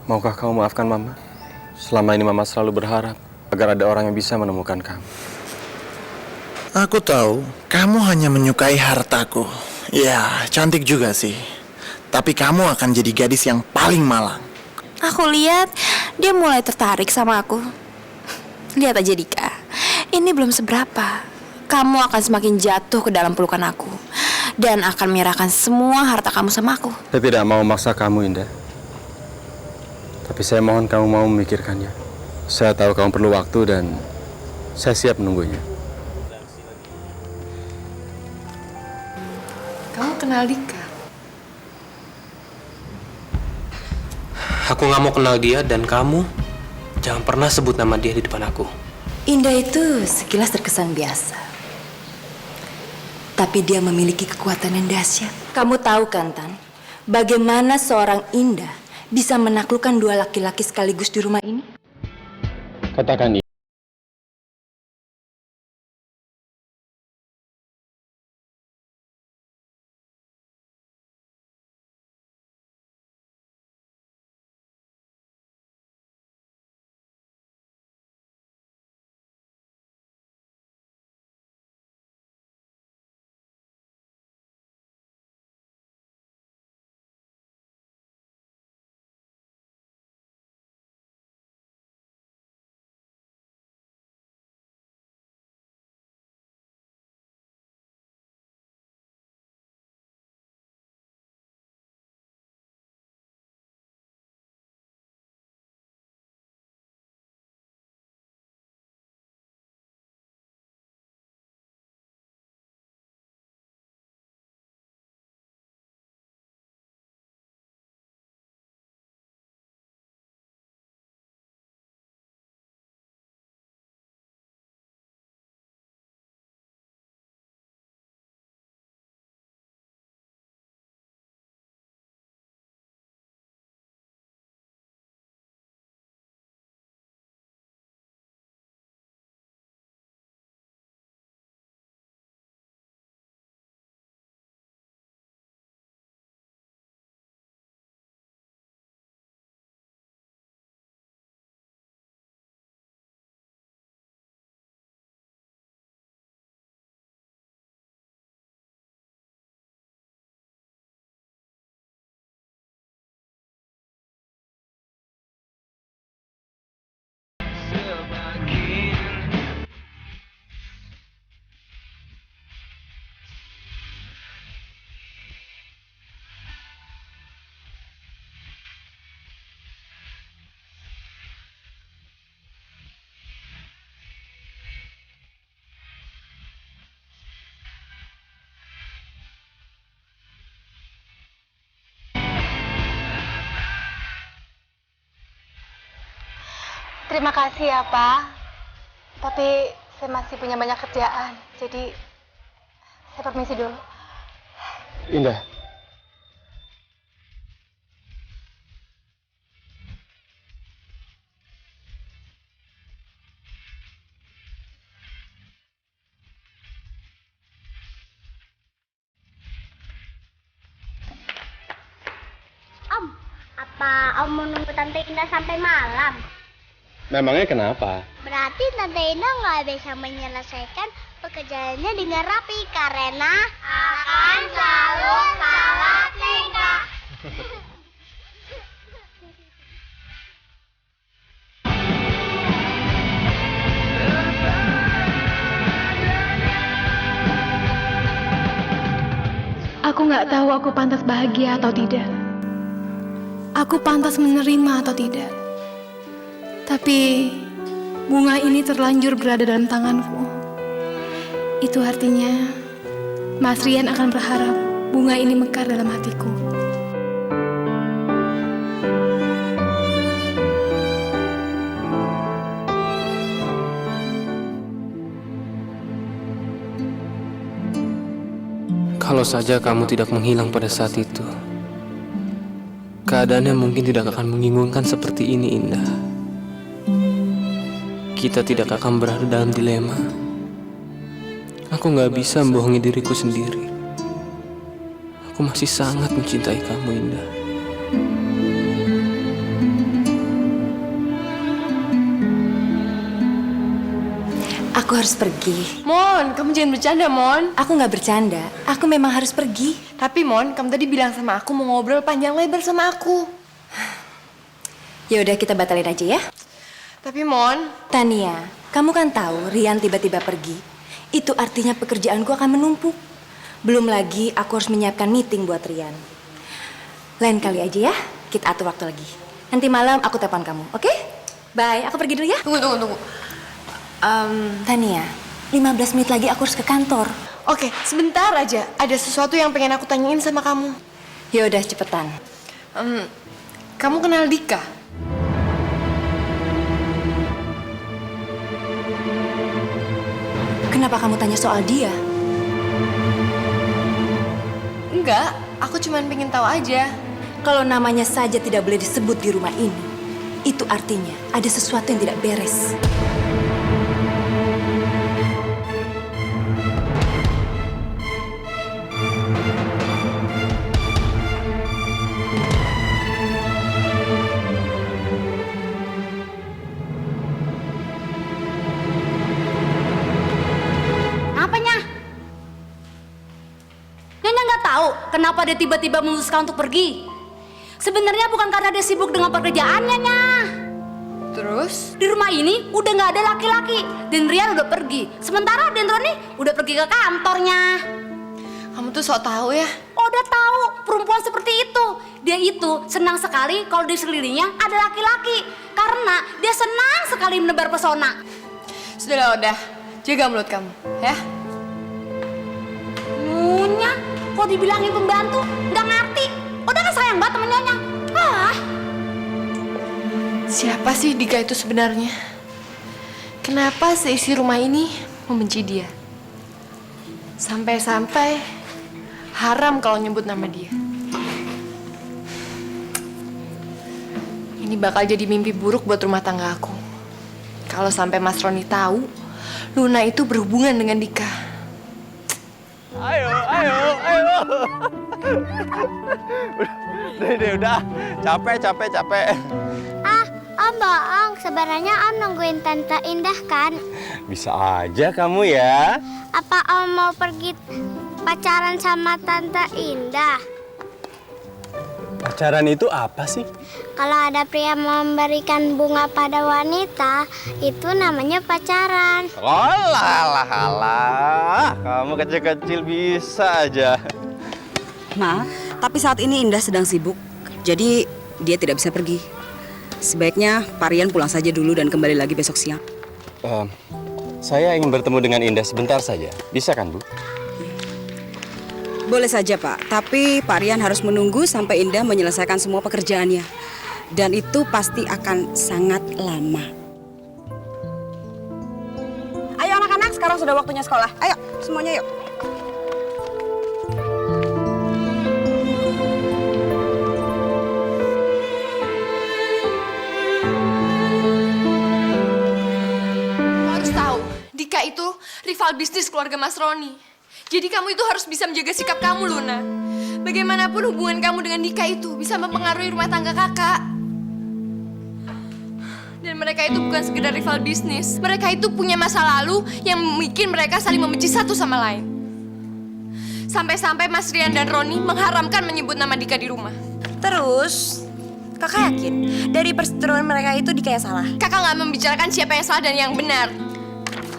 Maukah kamu maafkan Mama? Selama ini Mama selalu berharap agar ada orang yang bisa menemukan kamu. Aku tahu kamu hanya menyukai hartaku. Ya, cantik juga sih. Tapi kamu akan jadi gadis yang paling malang. Aku lihat dia mulai tertarik sama aku. Lihat aja Dika, ini belum seberapa. Kamu akan semakin jatuh ke dalam pelukan aku dan akan menyerahkan semua harta kamu sama aku. Saya tidak mau memaksa kamu, Indah. Tapi saya mohon kamu mau memikirkannya. Saya tahu kamu perlu waktu dan saya siap menunggunya. Kamu kenal Dika? Aku gak mau kenal dia dan kamu jangan pernah sebut nama dia di depan aku. Indah itu sekilas terkesan biasa. Tapi dia memiliki kekuatan yang dahsyat. Kamu tahu kan, Tan? Bagaimana seorang Indah bisa menaklukkan dua laki-laki sekaligus di rumah ini? Katakan ini. Terima kasih ya Pak, tapi saya masih punya banyak kerjaan, jadi saya permisi dulu. Indah. Om, apa Om mau nunggu Tante Indah sampai malam? Memangnya kenapa? Berarti Tante Indah nggak bisa menyelesaikan pekerjaannya dengan rapi karena akan selalu salah tingkah. Aku nggak tahu aku pantas bahagia atau tidak. Aku pantas menerima atau tidak. Tapi bunga ini terlanjur berada dalam tanganku. Itu artinya Mas Rian akan berharap bunga ini mekar dalam hatiku. Kalau saja kamu tidak menghilang pada saat itu, keadaannya mungkin tidak akan membingungkan seperti ini, Indah. Kita tidak akan berada dalam dilema. Aku gak bisa membohongi diriku sendiri. Aku masih sangat mencintai kamu, Indah. Aku harus pergi. Mon, kamu jangan bercanda, Mon. Aku nggak bercanda. Aku memang harus pergi. Tapi Mon, kamu tadi bilang sama aku mau ngobrol panjang lebar sama aku. Ya udah kita batalin aja ya. Tapi Mon, Tania, kamu kan tahu Rian tiba-tiba pergi. Itu artinya pekerjaanku akan menumpuk. Belum lagi aku harus menyiapkan meeting buat Rian. Lain kali aja ya, kita atur waktu lagi. Nanti malam aku telepon kamu, oke? Bye, aku pergi dulu ya. tunggu. Tania, 15 menit lagi aku harus ke kantor. Oke, sebentar aja. Ada sesuatu yang pengen aku tanyain sama kamu. Ya udah cepetan. Kamu kenal Dika? Kenapa kamu tanya soal dia? Enggak, aku cuma pengen tahu aja. Kalau namanya saja tidak boleh disebut di rumah ini, itu artinya ada sesuatu yang tidak beres. Apanya? Nyonya nggak tahu kenapa dia tiba-tiba memutuskan untuk pergi. Sebenarnya bukan karena dia sibuk dengan pekerjaannya, Nya. Terus? Di rumah ini udah nggak ada laki-laki dan Rian udah pergi. Sementara Den Roni udah pergi ke kantornya. Kamu tuh sok tahu ya. Oh, udah tahu perempuan seperti itu. Dia itu senang sekali kalau di sekelilingnya ada laki-laki karena dia senang sekali menebar pesona. Sudahlah, udah. Jaga mulut kamu, ya. Nyonya, kok dibilangin pembantu nggak ngerti. Udah kan sayang banget temen Nyonya. Siapa sih Dika itu sebenarnya? Kenapa seisi rumah ini membenci dia? Sampai-sampai haram kalau nyebut nama dia. Ini bakal jadi mimpi buruk buat rumah tangga aku. Kalau sampai Mas Roni tahu, Luna itu berhubungan dengan Dika. Ayo. Udah. Capek. Om bohong, sebenarnya Om nungguin Tante Indah kan? Bisa aja kamu ya. Apa Om mau pergi pacaran sama Tante Indah? Pacaran itu apa sih? Kalau ada pria memberikan bunga pada wanita, itu namanya pacaran. Alah, kamu kecil-kecil bisa aja. Maaf, tapi saat ini Indah sedang sibuk, jadi dia tidak bisa pergi. Sebaiknya Pak Rian pulang saja dulu dan kembali lagi besok siang. Saya ingin bertemu dengan Indah sebentar saja. Bisa kan, Bu? Boleh saja, Pak. Tapi Pak Rian harus menunggu sampai Indah menyelesaikan semua pekerjaannya. Dan itu pasti akan sangat lama. Ayo anak-anak, sekarang sudah waktunya sekolah. Ayo, semuanya yuk. Dika itu rival bisnis keluarga Mas Roni. Jadi kamu itu harus bisa menjaga sikap kamu, Luna. Bagaimanapun hubungan kamu dengan Dika itu bisa mempengaruhi rumah tangga kakak. Dan mereka itu bukan sekedar rival bisnis. Mereka itu punya masa lalu yang bikin mereka saling membenci satu sama lain. Sampai-sampai Mas Rian dan Roni mengharamkan menyebut nama Dika di rumah. Terus, kakak yakin dari perseteruan mereka itu Dika yang salah? Kakak nggak membicarakan siapa yang salah dan yang benar.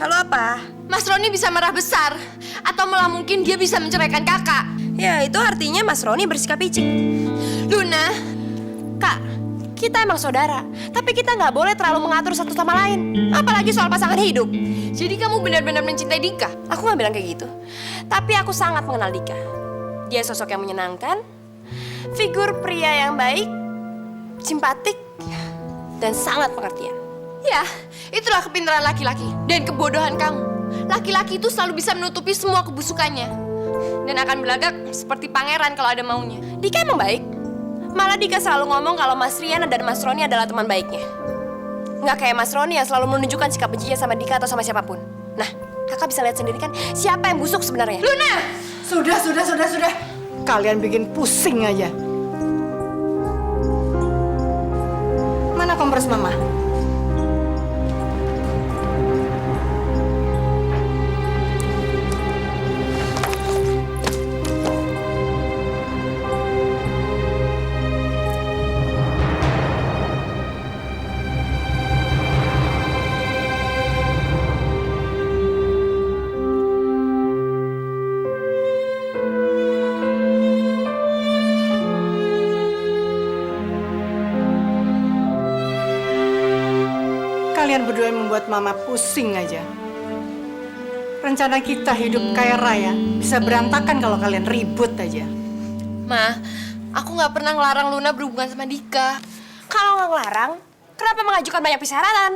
Lalu apa? Mas Roni bisa marah besar. Atau malah mungkin dia bisa menceraikan kakak. Ya, itu artinya Mas Roni bersikap licik. Luna, Kak, kita emang saudara, tapi kita nggak boleh terlalu mengatur satu sama lain. Apalagi soal pasangan hidup. Jadi kamu benar-benar mencintai Dika? Aku nggak bilang kayak gitu. Tapi aku sangat mengenal Dika. Dia sosok yang menyenangkan, figur pria yang baik, simpatik, dan sangat pengertian. Ya, itulah kepintaran laki-laki dan kebodohan kamu. Laki-laki itu selalu bisa menutupi semua kebusukannya dan akan berlagak seperti pangeran kalau ada maunya. Dika emang baik. Malah Dika selalu ngomong kalau Mas Rian dan Mas Roni adalah teman baiknya. Nggak kayak Mas Roni yang selalu menunjukkan sikap bencinya sama Dika atau sama siapapun. Nah, kakak bisa lihat sendiri kan siapa yang busuk sebenarnya. Luna! Sudah. Kalian bikin pusing aja. Mana kompres Mama? Kalian berdua yang membuat Mama pusing aja. Rencana kita hidup kaya raya bisa berantakan kalau kalian ribut aja. Ma, aku nggak pernah ngelarang Luna berhubungan sama Dika. Kalau nggak ngelarang, kenapa mengajukan banyak persyaratan?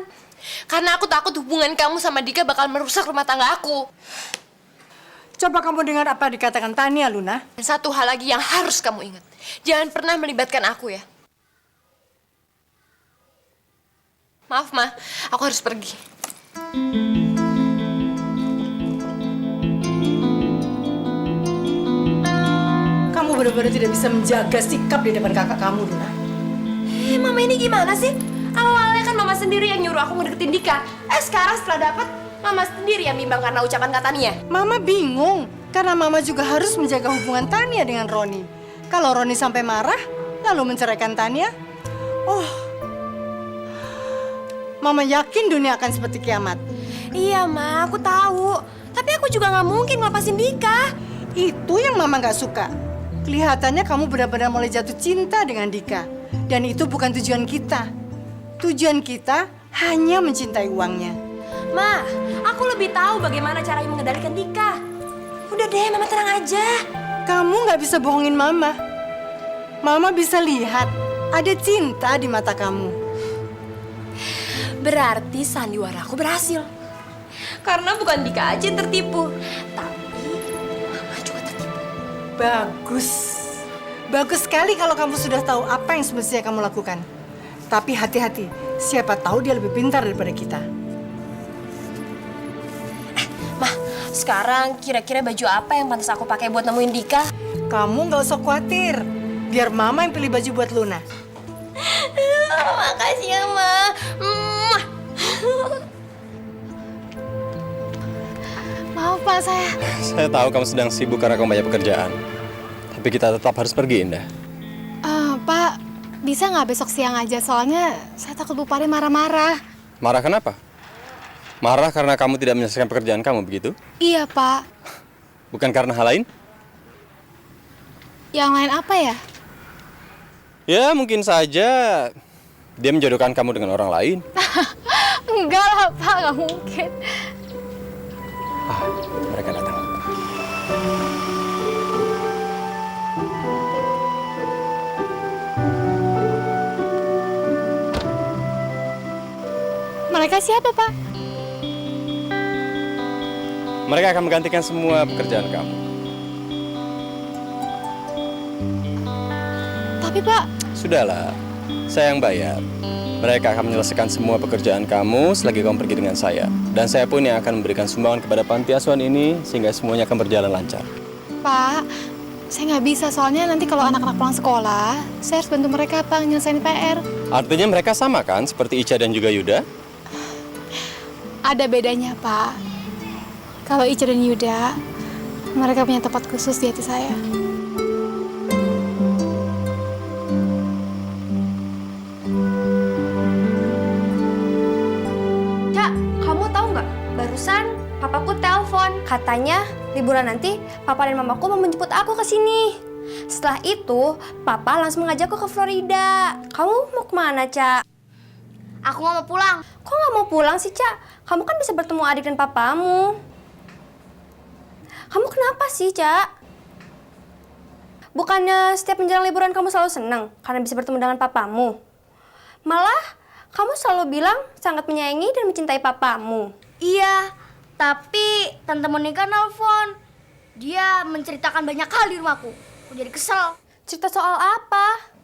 Karena aku takut hubungan kamu sama Dika bakal merusak rumah tangga aku. Coba kamu dengar apa dikatakan Tania, Luna. Dan satu hal lagi yang harus kamu ingat. Jangan pernah melibatkan aku ya. Maaf, Ma. Aku harus pergi. Kamu benar-benar tidak bisa menjaga sikap di depan kakak kamu, Luna. Mama ini gimana sih? Awalnya kan Mama sendiri yang nyuruh aku ngedeketin Dika. Sekarang setelah dapet, Mama sendiri yang bimbang karena ucapan katanya. Mama bingung, karena Mama juga harus menjaga hubungan Tania dengan Roni. Kalau Roni sampai marah, lalu menceraikan Tania, Mama yakin dunia akan seperti kiamat. Iya, Ma, aku tahu. Tapi aku juga nggak mungkin ngelepasin Dika. Itu yang Mama nggak suka. Kelihatannya kamu benar-benar mulai jatuh cinta dengan Dika. Dan itu bukan tujuan kita. Tujuan kita hanya mencintai uangnya. Ma, aku lebih tahu bagaimana caranya mengendalikan Dika. Udah deh, Mama tenang aja. Kamu nggak bisa bohongin Mama. Mama bisa lihat ada cinta di mata kamu. Berarti sandiwara aku berhasil. Karena bukan Dika aja yang tertipu, tapi Mama juga tertipu. Bagus. Bagus sekali kalau kamu sudah tahu apa yang semestinya kamu lakukan. Tapi hati-hati, siapa tahu dia lebih pintar daripada kita. Ma, sekarang kira-kira baju apa yang pantas aku pakai buat nemuin Dika? Kamu nggak usah khawatir. Biar Mama yang pilih baju buat Luna. Makasih ya, Ma. Maaf Pak, Saya tahu kamu sedang sibuk karena kamu banyak pekerjaan. Tapi kita tetap harus pergi, Indah. Pak, bisa nggak besok siang aja? Soalnya saya takut Bu Pari marah-marah. Marah kenapa? Marah karena kamu tidak menyelesaikan pekerjaan kamu, begitu? Iya Pak. Bukan karena hal lain? Yang lain apa ya? Ya, mungkin saja dia menjodohkan kamu dengan orang lain. Enggak lah Pak, nggak mungkin. Mereka datang. Mereka siapa Pak? Mereka akan menggantikan semua pekerjaan kamu. Tapi Pak... Sudahlah, saya yang bayar. Mereka akan menyelesaikan semua pekerjaan kamu selagi kamu pergi dengan saya. Dan saya pun yang akan memberikan sumbangan kepada panti asuhan ini sehingga semuanya akan berjalan lancar. Pak, saya nggak bisa soalnya nanti kalau anak-anak pulang sekolah, saya harus bantu mereka Pak nyelesain PR. Artinya mereka sama kan seperti Ica dan juga Yuda? Ada bedanya Pak. Kalau Ica dan Yuda, mereka punya tempat khusus di hati saya. Barusan papaku telepon, katanya liburan nanti papa dan mamaku mau menjemput aku ke sini. Setelah itu, papa langsung mengajakku ke Florida. Kamu mau kemana, Ca? Aku nggak mau pulang. Kok nggak mau pulang sih, Ca? Kamu kan bisa bertemu adik dan papamu. Kamu kenapa sih, Ca? Bukannya setiap menjelang liburan kamu selalu senang karena bisa bertemu dengan papamu? Malah, kamu selalu bilang sangat menyayangi dan mencintai papamu. Iya, tapi Tante Monica nelfon. Dia menceritakan banyak hal di rumahku. Aku jadi kesel. Cerita soal apa?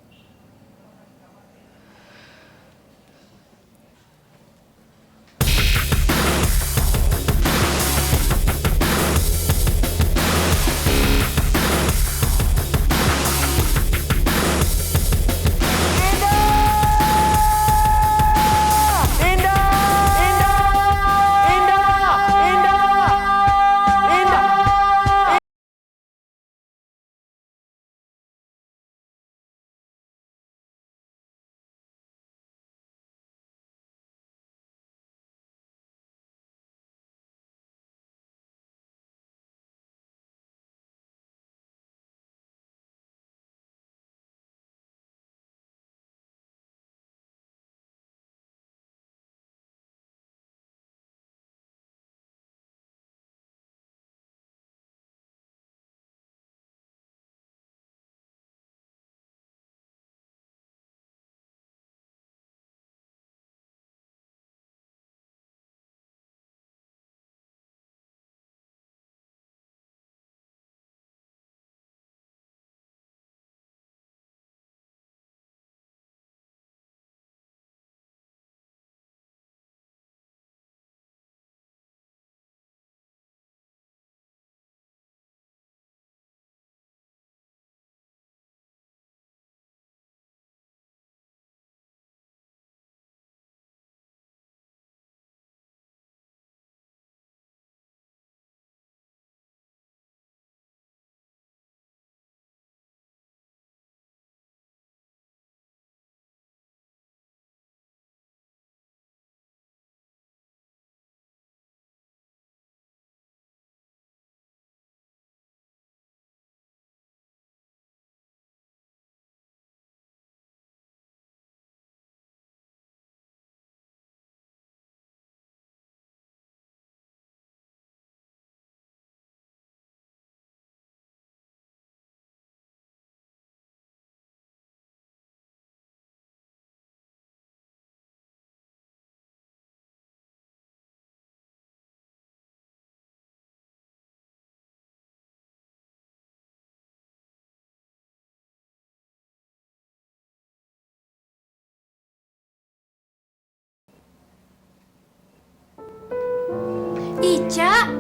Cak,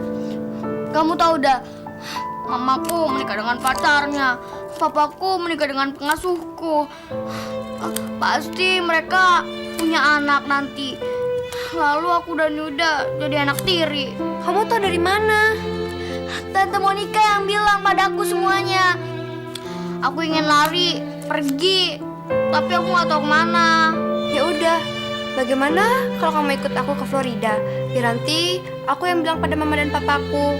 kamu tahu dah, mamaku menikah dengan pacarnya, papaku menikah dengan pengasuhku. Pasti mereka punya anak nanti. Lalu aku dan Yuda jadi anak tiri. Kamu tahu dari mana? Tante Monica yang bilang padaku semuanya. Aku ingin lari, pergi, tapi aku nggak tahu kemana. Ya udah, bagaimana kalau kamu ikut aku ke Florida? Biar nanti aku yang bilang pada mama dan papaku.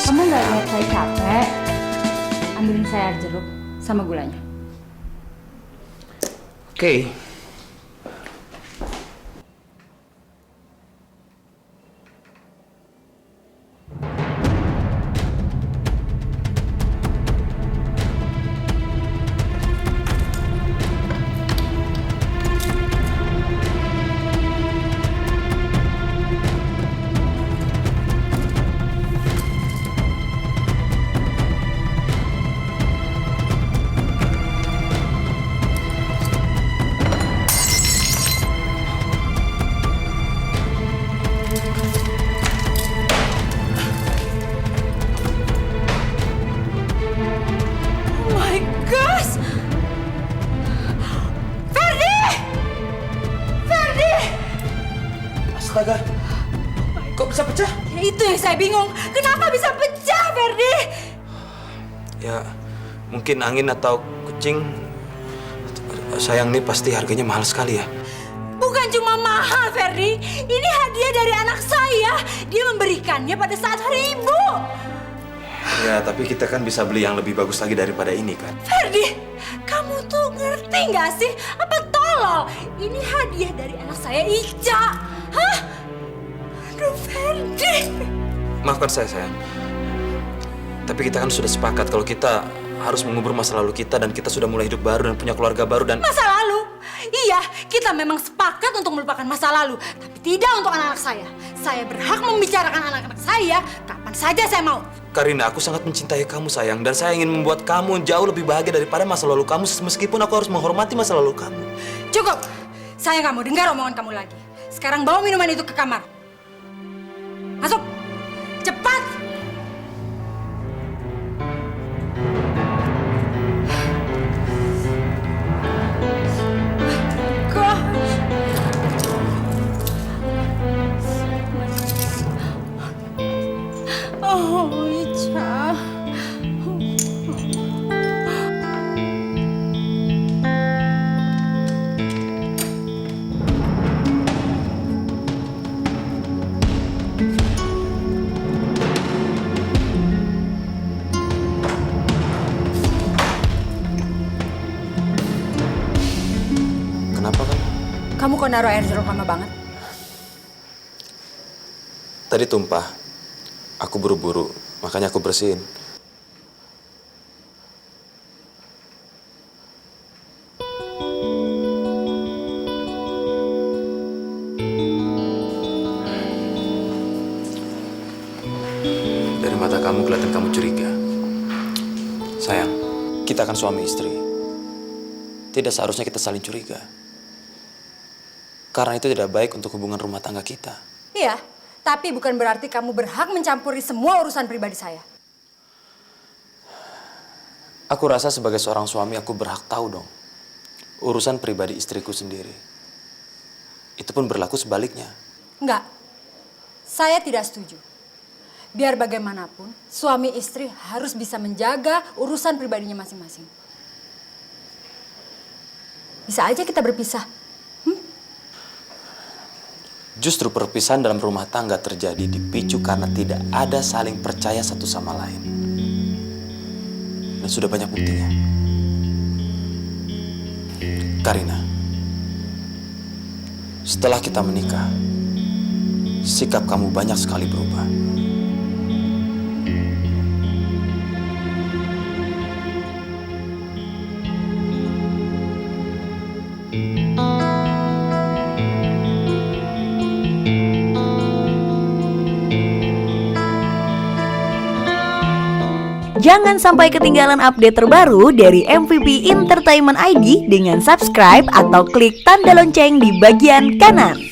Kamu nggak lihat saya capek? Ambilin saya air jeruk sama gulanya. Oke. Oh my gosh! Ferdi! Ferdi! Astaga, kok bisa pecah? Ya itu yang saya bingung. Kenapa bisa pecah, Ferdi? Ya, mungkin angin atau kucing. Sayang, nih pasti harganya mahal sekali ya. Bukan cuma mahal, Ferdi. Ini hadiah dari anak saya. Dia memberikannya pada saat hari ibu. Ya, tapi kita kan bisa beli yang lebih bagus lagi daripada ini kan. Ferdi, kamu tuh ngerti nggak sih? Apa tolol? Ini hadiah dari anak saya, Ica. Hah? Aduh, Ferdi. Maafkan saya, sayang. Tapi kita kan sudah sepakat kalau kita harus mengubur masa lalu kita dan kita sudah mulai hidup baru dan punya keluarga baru dan... Masa lalu? Iya, kita memang sepakat untuk melupakan masa lalu. Tapi tidak untuk anak-anak saya. Saya berhak membicarakan anak-anak saya kapan saja saya mau. Karina, aku sangat mencintai kamu, sayang. Dan saya ingin membuat kamu jauh lebih bahagia daripada masa lalu kamu. Meskipun aku harus menghormati masa lalu kamu. Cukup. Saya nggak mau dengar omongan kamu lagi. Sekarang bawa minuman itu ke kamar. Masuk. Cepat. Oh, Ica. Kenapa kan? Kamu kok naruh air jeruk lama banget? Tadi tumpah. Aku buru-buru, makanya aku bersihin. Dari mata kamu kelihatan kamu curiga. Sayang, kita kan suami istri. Tidak seharusnya kita saling curiga. Karena itu tidak baik untuk hubungan rumah tangga kita. Iya, tapi bukan berarti kamu berhak mencampuri semua urusan pribadi saya. Aku rasa sebagai seorang suami aku berhak tahu dong urusan pribadi istriku sendiri. Itu pun berlaku sebaliknya. Enggak, saya tidak setuju. Biar bagaimanapun, suami istri harus bisa menjaga urusan pribadinya masing-masing. Bisa aja kita berpisah. Justru perpisahan dalam rumah tangga terjadi dipicu karena tidak ada saling percaya satu sama lain. Dan sudah banyak buktinya. Karina, Setelah kita menikah, sikap kamu banyak sekali berubah. Jangan sampai ketinggalan update terbaru dari MVP Entertainment ID dengan subscribe atau klik tanda lonceng di bagian kanan.